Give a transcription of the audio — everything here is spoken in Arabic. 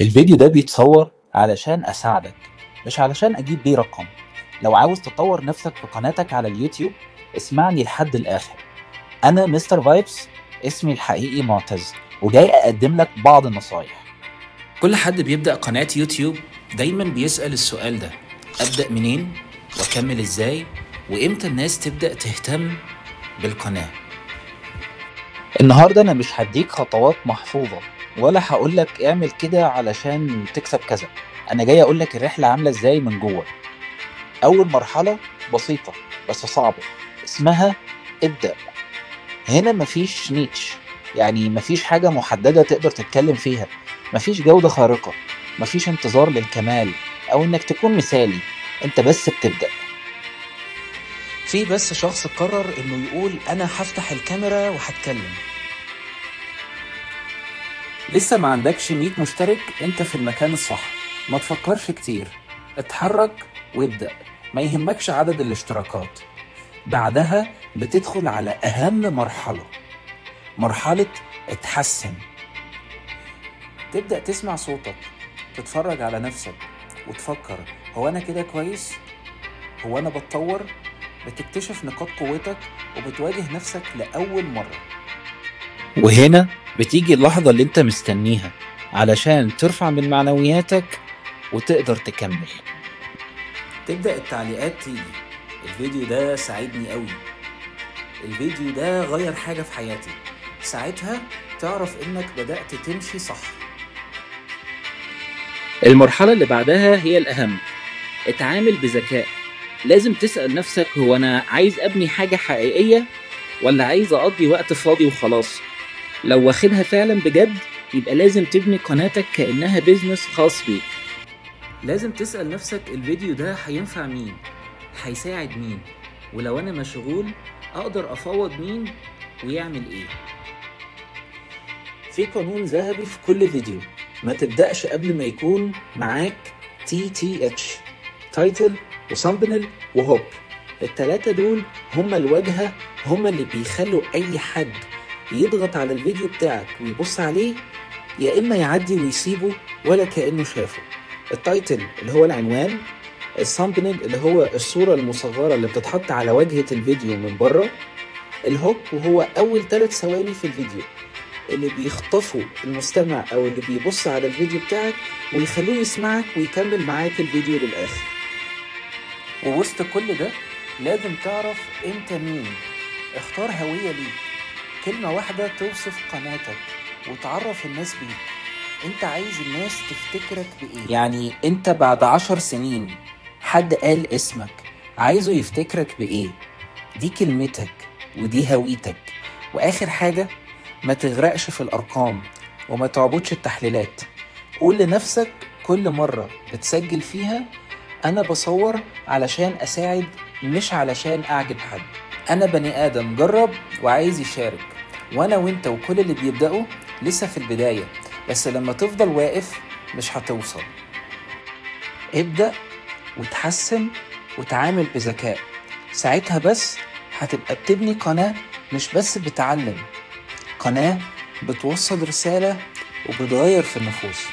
الفيديو ده بيتصور علشان أساعدك، مش علشان أجيب بيه رقم. لو عاوز تطور نفسك في قناتك على اليوتيوب اسمعني لحد الآخر. أنا مستر فايبس، اسمي الحقيقي معتز، وجاي أقدم لك بعض النصايح. كل حد بيبدأ قناة يوتيوب دايما بيسأل السؤال ده: أبدأ منين؟ وأكمل إزاي؟ وإمتى الناس تبدأ تهتم بالقناة؟ النهاردة أنا مش هديك خطوات محفوظة، ولا هقولك اعمل كده علشان تكسب كذا. أنا جاي أقولك الرحلة عاملة إزاي من جوه. أول مرحلة بسيطة بس صعبة، اسمها ابدأ. هنا مفيش نيتش، يعني مفيش حاجة محددة تقدر تتكلم فيها، مفيش جودة خارقة، مفيش انتظار للكمال أو إنك تكون مثالي. أنت بس بتبدأ. في بس شخص قرر إنه يقول أنا هفتح الكاميرا وهتكلم. لسه ما عندكش 100 مشترك، انت في المكان الصح. ما تفكرش كتير، اتحرك وابدأ. ما يهمكش عدد الاشتراكات. بعدها بتدخل على اهم مرحلة اتحسن. تبدأ تسمع صوتك، تتفرج على نفسك وتفكر: هو انا كده كويس؟ هو انا بتطور؟ بتكتشف نقاط قوتك وبتواجه نفسك لأول مرة. وهنا بتيجي اللحظة اللي انت مستنيها علشان ترفع من معنوياتك وتقدر تكمل. تبدأ التعليقات تيجي: الفيديو ده ساعدني قوي، الفيديو ده غير حاجة في حياتي. ساعتها تعرف انك بدأت تمشي صح. المرحلة اللي بعدها هي الأهم. اتعامل بذكاء. لازم تسأل نفسك: هو أنا عايز أبني حاجة حقيقية ولا عايز أقضي وقت فاضي وخلاص؟ لو واخدها فعلا بجد يبقى لازم تبني قناتك كأنها بيزنس خاص بيك. لازم تسأل نفسك: الفيديو ده هينفع مين؟ هيساعد مين؟ ولو أنا مشغول أقدر أفوض مين ويعمل إيه؟ في قانون ذهبي في كل فيديو: ما تبدأش قبل ما يكون معاك TTH، تايتل وثامبنيل وهوب. التلاتة دول هما الواجهة، هما اللي بيخلوا أي حد يضغط على الفيديو بتاعك ويبص عليه، يا إما يعدي ويسيبه ولا كأنه شافه. التايتل اللي هو العنوان، الثامبنيل اللي هو الصورة المصغرة اللي بتتحط على واجهة الفيديو من بره، الهوك وهو أول 3 ثواني في الفيديو اللي بيخطفوا المستمع أو اللي بيبص على الفيديو بتاعك ويخلوه يسمعك ويكمل معاك الفيديو للآخر. ووسط كل ده لازم تعرف انت مين. اختار هوية ليك، كلمة واحدة توصف قناتك وتعرف الناس بيك. انت عايز الناس تفتكرك بإيه؟ يعني انت بعد 10 سنين حد قال اسمك، عايزه يفتكرك بإيه؟ دي كلمتك ودي هويتك. وآخر حاجة، ما تغرقش في الأرقام وما تعبدش التحليلات. قول لنفسك كل مرة بتسجل فيها: أنا بصور علشان أساعد، مش علشان أعجب حد. أنا بني آدم جرب وعايز يشارك. وأنا وإنت وكل اللي بيبدأوا لسه في البداية، بس لما تفضل واقف مش هتوصل. ابدأ وتحسن وتعامل بذكاء. ساعتها بس هتبقى بتبني قناة مش بس بتعلم، قناة بتوصل رسالة وبتغير في النفوس.